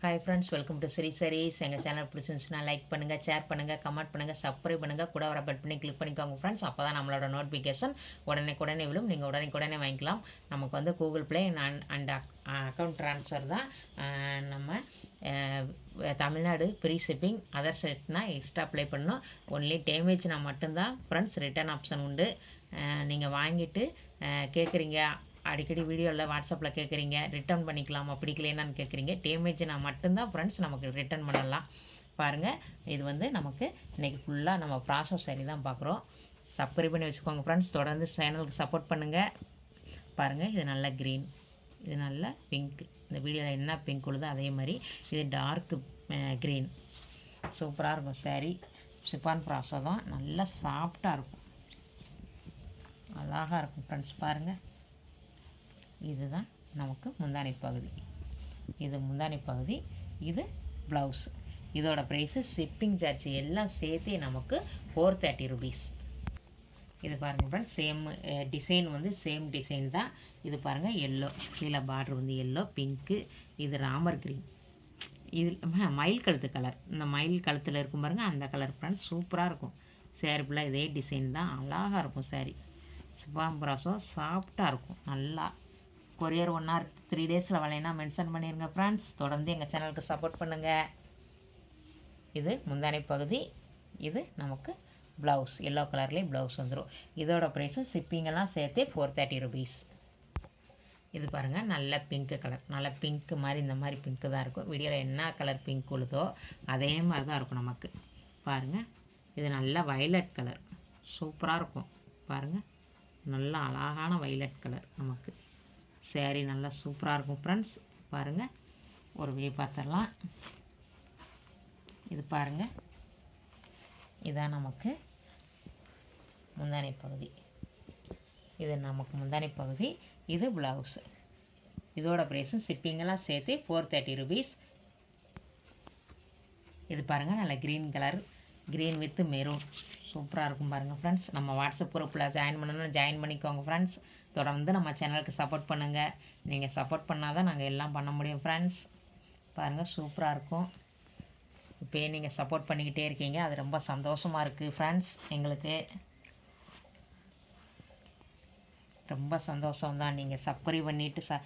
Hi friends, welcome to SAREES. எங்கள் channel பிடிச்சிருந்துச்சுன்னா like பண்ணுங்கள், ஷேர் பண்ணுங்கள், கமெண்ட் பண்ணுங்கள், சப்ஸ்கிரைப் பண்ணுங்கள், கூட வர பெல் பண்ணி கிளிக் பண்ணிக்கோங்க ஃப்ரெண்ட்ஸ். அப்போ தான் நம்மளோட நோட்டிஃபிகேஷன் உடனே விழும். நீங்கள் உடனே வாங்கிக்கலாம். நமக்கு வந்து Google Play and account transfer தான். நம்ம தமிழ்நாடு ஃப்ரீ ஷிப்பிங், அதர் செட்னா எக்ஸ்ட்ரா ப்ளே பண்ணணும். ஒன்லி டேமேஜ்னா மட்டும்தான் ஃப்ரெண்ட்ஸ் ரிட்டர்ன் ஆப்ஷன் உண்டு. நீங்கள் வாங்கிட்டு கேட்குறீங்க, அடிக்கடி வீடியோவில் வாட்ஸ்அப்பில் கேட்குறீங்க ரிட்டர்ன் பண்ணிக்கலாமா பிடிக்கலன்னு கேட்குறீங்க. டேமேஜ்னா மட்டும்தான் ஃப்ரெண்ட்ஸ் நமக்கு ரிட்டர்ன் பண்ணலாம். பாருங்கள், இது வந்து நமக்கு இன்றைக்கி ஃபுல்லாக நம்ம ப்ராசோ saree தான் பார்க்குறோம். சப்ஸ்கிரைப் பண்ணி வச்சுக்கோங்க ஃப்ரெண்ட்ஸ். தொடர்ந்து சேனலுக்கு சப்போர்ட் பண்ணுங்கள். பாருங்கள், இது நல்ல க்ரீன், இது நல்ல பிங்க். இந்த வீடியோவில் என்ன பிங்க் உள்ளதோ அதே மாதிரி இது டார்க்கு க்ரீன். சூப்பராக இருக்கும் saree. சிப்பான் ப்ராசோ தான், நல்லா சாஃப்டாக இருக்கும், அழகாக இருக்கும் ஃப்ரெண்ட்ஸ். பாருங்கள், இதுதான் நமக்கு முந்தானை பகுதி. இது முந்தானை பகுதி, இது ப்ளவுஸ். இதோட ப்ரைஸு ஷிப்பிங் சார்ஜ் எல்லாம் சேர்த்து நமக்கு 430 rupees. இது பாருங்கள் ஃப்ரெண்ட்ஸ், சேம் டிசைன் வந்து சேம் டிசைன் தான். இது பாருங்கள், எல்லோ, கீழே பார்டர் வந்து எல்லோ, பிங்க்கு. இது ராமர் க்ரீன், இது மயில் கழுத்து கலர். இந்த மயில் கழுத்தில் இருக்கும் பாருங்கள், அந்த கலர் ஃப்ரெண்ட்ஸ் சூப்பராக இருக்கும். சேரீ ஃபுல்லாக இதே டிசைன் தான், அழகாக இருக்கும் saree. சிப்பான் ப்ராசோ சாஃப்டாக இருக்கும். நல்லா கொரியர் 1 or 3 daysல வரலைன்னா மென்ஷன் பண்ணிடுங்க ஃப்ரெண்ட்ஸ். தொடர்ந்து எங்கள் சேனலுக்கு சப்போர்ட் பண்ணுங்கள். இது முந்தானை பகுதி, இது நமக்கு ப்ளவுஸ். எல்லோ கலர்லேயே ப்ளவுஸ் வந்துடும். இதோட ப்ரைஸும் ஷிப்பிங்கெல்லாம் சேர்த்து 430 rupees. இது பாருங்கள், நல்ல பிங்க்கு கலர், நல்ல பிங்க்கு மாதிரி, இந்த மாதிரி பிங்க்கு தான் இருக்கும். வீடியோவில் என்ன கலர் பிங்க் உள்ளதோ அதே மாதிரி தான் இருக்கும் நமக்கு. பாருங்கள், இது நல்ல வைலட் கலர், சூப்பராக இருக்கும். பாருங்கள், நல்லா அழகான வைலட் கலர் நமக்கு. saree நல்லா சூப்பராக இருக்கும் ஃப்ரெண்ட்ஸ். பாருங்கள், ஒரு வே பார்த்துடலாம். இது பாருங்கள், இதான் நமக்கு முந்தானை பகுதி. இது நமக்கு முந்தானை பகுதி, இது ப்ளவுஸு. இதோட ப்ரைஸும் ஷிப்பிங்கெல்லாம் சேர்த்து 430 rupees. இது பாருங்கள், நல்ல green colour, green with maroon, சூப்பராக இருக்கும் பாருங்கள் ஃப்ரெண்ட்ஸ். நம்ம வாட்ஸ்அப் குரூப்பில் ஜாயின் பண்ணணும்னு ஜாயின் பண்ணிக்கோங்க ஃப்ரெண்ட்ஸ். தொடர்ந்து நம்ம சேனலுக்கு சப்போர்ட் பண்ணுங்கள். நீங்கள் சப்போர்ட் பண்ணால் தான் நாங்கள் எல்லாம் பண்ண முடியும் ஃப்ரெண்ட்ஸ். பாருங்கள், சூப்பராக இருக்கும். இப்போயே நீங்கள் சப்போர்ட் பண்ணிக்கிட்டே இருக்கீங்க, அது ரொம்ப சந்தோஷமாக இருக்குது ஃப்ரெண்ட்ஸ். எங்களுக்கு ரொம்ப சந்தோஷம்தான். நீங்கள் சப்ஸ்கிரைப் பண்ணிவிட்டு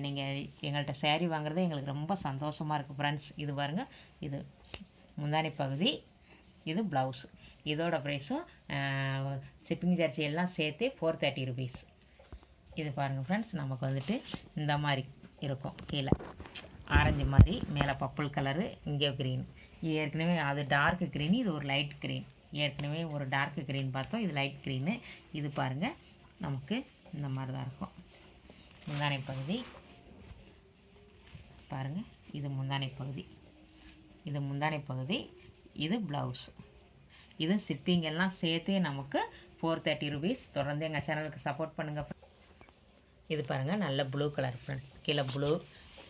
நீங்கள் எங்கள்கிட்ட saree வாங்குறது எங்களுக்கு ரொம்ப சந்தோஷமாக இருக்குது ஃப்ரெண்ட்ஸ். இது பாருங்கள், இது முந்தானை பகுதி, இது ப்ளவுஸ். இதோட ப்ரைஸும் ஷிப்பிங் சார்ஜ் எல்லாம் சேர்த்து 430 rupees. இது பாருங்கள் ஃப்ரெண்ட்ஸ், நமக்கு வந்துட்டு இந்த மாதிரி இருக்கும். கீழே ஆரஞ்சு மாதிரி, மேலே பர்பிள் கலரு, இங்கே க்ரீன். இது ஏற்கனவே அது டார்க் க்ரீன், இது ஒரு லைட் க்ரீன். ஏற்கனவே ஒரு டார்க் க்ரீன் பார்த்தோம், இது லைட் க்ரீனு. இது பாருங்கள், நமக்கு இந்த மாதிரி தான் இருக்கும் முந்தானை பகுதி. பாருங்கள், இது முந்தானை பகுதி, இது முந்தானை பகுதி, இது ப்ளவுஸ். இது ஷிப்பிங் எல்லாம் சேர்த்து நமக்கு 430 rupees. தொடர்ந்து எங்கள் சேனலுக்கு சப்போர்ட் பண்ணுங்கள். இது பாருங்கள், நல்ல ப்ளூ கலர் ஃப்ரெண்ட், கீழே ப்ளூ,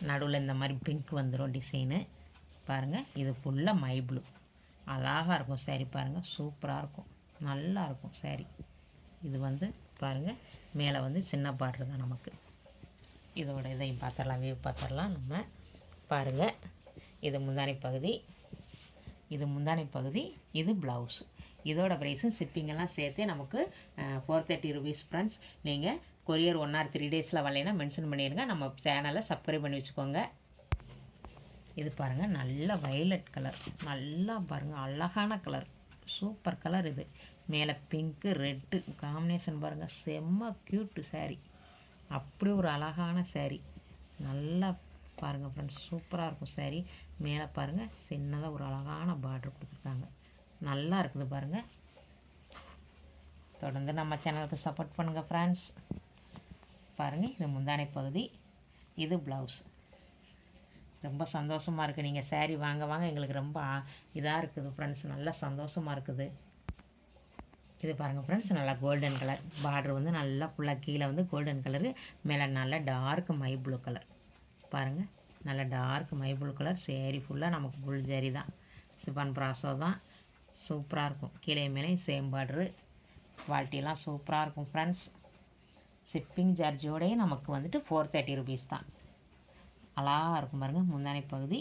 நடுவில் இந்த மாதிரி பிங்க் வந்துடும் டிசைனு. பாருங்கள், இது ஃபுல்லாக மை ப்ளூ, அழகாக இருக்கும் saree. பாருங்கள், சூப்பராக இருக்கும், நல்லா இருக்கும் saree. இது வந்து பாருங்கள், மேலே வந்து சின்ன பார்டர் தான் நமக்கு. இதோட இதையும் பார்த்துடலாம், வியூ பார்த்துடலாம் நம்ம. பாருங்கள், இது முந்தானை பகுதி, இது முந்தானை பகுதி, இது ப்ளவுஸ். இதோட ப்ரைஸும் ஷிப்பிங்கெல்லாம் சேர்த்து நமக்கு 430 rupees ஃப்ரெண்ட்ஸ். நீங்கள் கொரியர் 1 or 3 daysல வரலைன்னா மென்ஷன் பண்ணிடுங்க. நம்ம சேனலை சப்ஸ்கிரைப் பண்ணி வச்சுக்கோங்க. இது பாருங்கள், நல்ல வைலட் கலர், நல்லா பாருங்கள், அழகான கலர், சூப்பர் கலர். இது மேலே பிங்க்கு ரெட்டு காம்பினேஷன் பாருங்கள், செம்ம க்யூட்டு saree. அப்படி ஒரு அழகான saree, நல்லா பாருங்கள் ஃப்ரெண்ட்ஸ், சூப்பராக இருக்கும் saree. மேலே பாருங்கள், சின்னதாக ஒரு அழகான பார்டர் கொடுத்துருக்காங்க, நல்லா இருக்குது பாருங்கள். தொடர்ந்து நம்ம சேனலுக்கு சப்போர்ட் பண்ணுங்கள் ஃப்ரெண்ட்ஸ். பாருங்கள், இது முந்தானை பகுதி, இது ப்ளவுஸ். ரொம்ப சந்தோஷமாக இருக்குது. நீங்கள் saree வாங்க எங்களுக்கு ரொம்ப இதாக இருக்குது ஃப்ரெண்ட்ஸ், நல்லா சந்தோஷமாக இருக்குது. இது பாருங்கள் ஃப்ரெண்ட்ஸ், நல்லா கோல்டன் கலர் பார்டர் வந்து நல்லா ஃபுல்லாக கீழே வந்து கோல்டன் கலரு, மேலே நல்லா டார்க் மை ப்ளூ கலர். பாருங்கள், நல்ல டார்க் மை ப்ளூ கலர். saree ஃபுல்லாக நமக்கு ஃபுல் saree தான், சிப்பான் ப்ராசோ தான், சூப்பராக இருக்கும். கீழே மேலேயும் சேம் பார்டரு, குவாலிட்டியெல்லாம் சூப்பராக இருக்கும் ஃப்ரெண்ட்ஸ். ஷிப்பிங் சார்ஜோடையே நமக்கு வந்துட்டு 430 rupees தான். அழகாக இருக்கும் பாருங்கள். முந்தானை பகுதி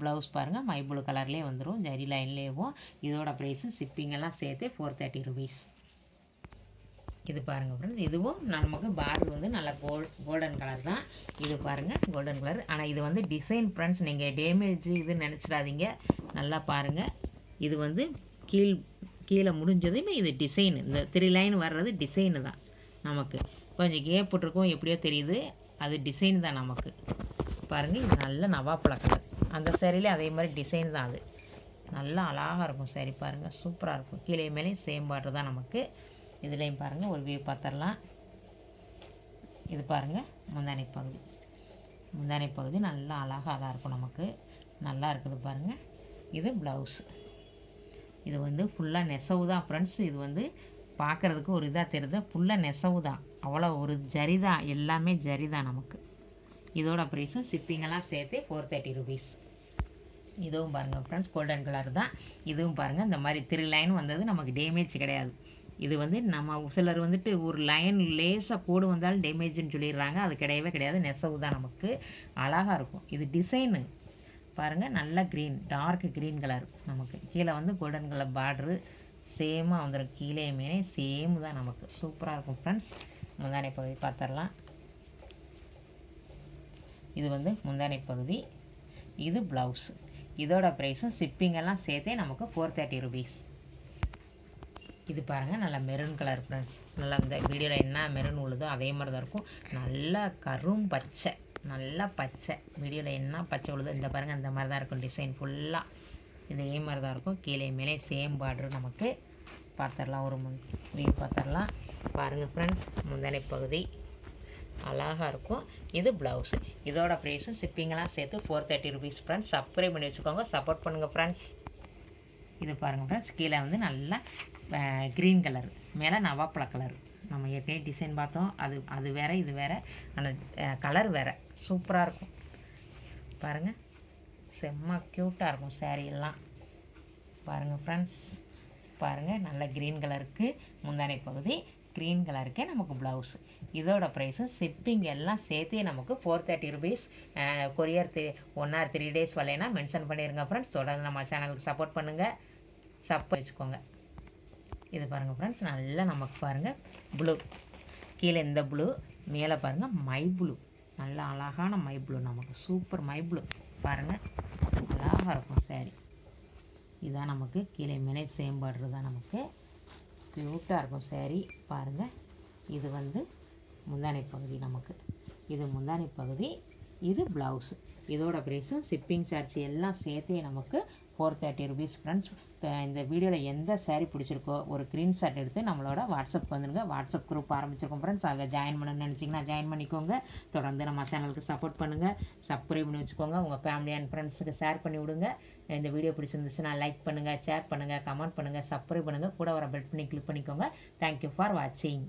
ப்ளவுஸ் பாருங்கள் மை ப்ளூ கலர்லேயே வந்துடும், ஜரி லைன்லேயும். இதோட ப்ரைஸு ஷிப்பிங்கெல்லாம் சேர்த்து 430 ருபீஸ். இது பாருங்கள் ஃப்ரெண்ட்ஸ், இதுவும் நமக்கு பார்டர் வந்து நல்லா கோல்டன் கலர் தான். இது பாருங்கள் கோல்டன் கலர். ஆனால் இது வந்து டிசைன் ஃப்ரெண்ட்ஸ், நீங்கள் டேமேஜ் இது நினச்சிடாதீங்க. நல்லா பாருங்கள், இது வந்து கீழே முடிஞ்சதுமே இது டிசைனு. இந்த 3 லைன் வர்றது டிசைனு தான். நமக்கு கொஞ்சம் கேப் போட்டிருக்கோம், எப்படியோ தெரியுது, அது டிசைன் தான் நமக்கு. பாருங்கள், இது நல்ல நவாப்பழ கலர். அந்த சேரீலே அதே மாதிரி டிசைன் தான். அது நல்லா அழகாக இருக்கும் சேரீ. பாருங்கள் சூப்பராக இருக்கும். கீழே மேலேயும் சேம் பார்டர் தான் நமக்கு. இதுலேயும் பாருங்கள் ஒரு வியூ பார்த்துடலாம். இது பாருங்கள் முந்தானை பகுதி. முந்தானை பகுதி நல்லா அழகாக தான் இருக்கும் நமக்கு. நல்லா இருக்குது பாருங்கள். இது ப்ளவுஸு. இது வந்து ஃபுல்லாக நெசவு தான் ஃப்ரெண்ட்ஸ். இது வந்து பார்க்குறதுக்கு ஒரு இதாக தெரியுது, ஃபுல்லாக நெசவு தான். அவ்வளோ ஒரு ஜரி தான், எல்லாமே ஜரி தான் நமக்கு. இதோட ப்ரைஸும் ஷிப்பிங்கெல்லாம் சேர்த்து 430 ருபீஸ். இதுவும் பாருங்கள் ஃப்ரெண்ட்ஸ் கோல்டன் கலர் தான். இதுவும் பாருங்கள் இந்த மாதிரி 3 லைன் வந்தது நமக்கு டேமேஜ் கிடையாது. இது வந்து நம்ம சிலர் வந்துட்டு ஒரு லைன் லேசாக கோடு வந்தாலும் டேமேஜ்னு சொல்லிடுறாங்க. அது கிடையவே கிடையாது, நெசவு தான் நமக்கு. அழகாக இருக்கும். இது டிசைனு பாருங்கள், நல்ல க்ரீன், டார்க் க்ரீன் கலர் நமக்கு. கீழே வந்து கோல்டன் கலர் பார்டரு சேமாக வந்துடும். கீழே மேலே சேம் தான் நமக்கு. சூப்பராக இருக்கும் ஃப்ரெண்ட்ஸ். முந்தானை பகுதி பார்த்துடலாம். இது வந்து முந்தானை பகுதி. இது ப்ளவுஸு. இதோட ப்ரைஸும் ஷிப்பிங்கெல்லாம் சேர்த்தே நமக்கு 430 ருபீஸ். இது பாருங்கள் நல்லா மெரூன் கலர் ஃப்ரெண்ட்ஸ். நல்லா இந்த வீடியோவில் என்ன மெரூன் உள்ளதோ அதே மாதிரி தான் இருக்கும். நல்லா கரும் பச்சை, நல்லா பச்சை. வீடியோவில் என்ன பச்சை உள்ளதோ இந்த பாருங்கள் இந்த மாதிரி தான் இருக்கும். டிசைன் ஃபுல்லாக இதே மாதிரி தான் இருக்கும். கீழே மேலே சேம் பார்டர் நமக்கு. பார்த்துடலாம், ஒரு வியூ பார்த்துடலாம். பாருங்கள் ஃப்ரெண்ட்ஸ், முந்தானை பகுதி அழகாக இருக்கும். இது ப்ளவுஸு. இதோட ப்ரைஸும் ஷிப்பிங்கெல்லாம் சேர்த்து 430 ருபீஸ் ஃப்ரெண்ட்ஸ். சப்ஸ்கிரைப் பண்ணி வச்சுக்கோங்க, சப்போர்ட் பண்ணுங்கள் ஃப்ரெண்ட்ஸ். இது பாருங்கள் ஃப்ரெண்ட்ஸ், கீழே வந்து நல்லா க்ரீன் கலர், மேலே நவாப்பழ கலர். நம்ம ஏற்கனவே டிசைன் பார்த்தோம், அது வேறு இது வேறு, ஆனால் கலர் வேறு. சூப்பராக இருக்கும் பாருங்கள், செம்ம க்யூட்டாக இருக்கும் சேரீயெல்லாம். பாருங்கள் ஃப்ரெண்ட்ஸ், பாருங்கள் நல்ல க்ரீன் கலருக்கு முந்தானை பகுதி, க்ரீன் கலருக்கே நமக்கு ப்ளவுஸு. இதோட ப்ரைஸும் ஷிப்பிங் எல்லாம் சேர்த்து நமக்கு 430 ருபீஸ். கொரியர் 1 or 3 days வரலைன்னா மென்ஷன் பண்ணிடுங்க ஃப்ரெண்ட்ஸ். தொடர்ந்து நம்ம சேனலுக்கு சப்போர்ட் பண்ணுங்கள், வச்சுக்கோங்க. இது பாருங்கள் ஃப்ரெண்ட்ஸ், நல்லா நமக்கு பாருங்கள் ப்ளூ, கீழே இந்த ப்ளூ, மேலே பாருங்கள் மை ப்ளூ. நல்லா அழகான மை ப்ளூ நமக்கு. சூப்பர் மை ப்ளூ பாருங்கள், அழகாக இருக்கும் சேரீ. இதுதான் நமக்கு கீழே மேலே சேம் பார்டர் தான் நமக்கு. க்யூட்டாக இருக்கும் சேரீ பாருங்கள். இது வந்து முந்தானை பகுதி நமக்கு. இது முந்தானை பகுதி, இது ப்ளவுஸு. இதோட ப்ரைஸும் ஷிப்பிங் சார்ஜ் எல்லாம் சேர்த்தே நமக்கு 430 ருபீஸ் ஃப்ரெண்ட்ஸ். இந்த வீடியோவில் எந்த சேரீ பிடிச்சிருக்கோ ஒரு ஸ்க்ரீன்ஷாட் எடுத்து நம்மளோட வாட்ஸ்அப் வந்துடுங்க. வாட்ஸ்அப் குரூப் ஆரம்பிச்சிருக்கோம் ஃப்ரெண்ட்ஸ். அதில் ஜாயின் பண்ணணும்னு நினச்சிங்கன்னா ஜாயின் பண்ணிக்கோங்க. தொடர்ந்து நம்ம சேனலுக்கு சப்போர்ட் பண்ணுங்கள், சப்ஸ்கிரைப் பண்ணி வச்சுக்கோங்க. உங்கள் ஃபேமிலி அண்ட் ஃப்ரெண்ட்ஸுக்கு ஷேர் பண்ணி விடுங்க. இந்த வீடியோ பிடிச்சிருந்துச்சுன்னா லைக் பண்ணுங்கள், ஷேர் பண்ணுங்கள், கமெண்ட் பண்ணுங்கள், சப்ஸ்கிரைப் பண்ணுங்கள். கூட வர பெல் பண்ணி கிளிக் பண்ணிக்கோங்க. தேங்க்யூ ஃபார் வாட்சிங்.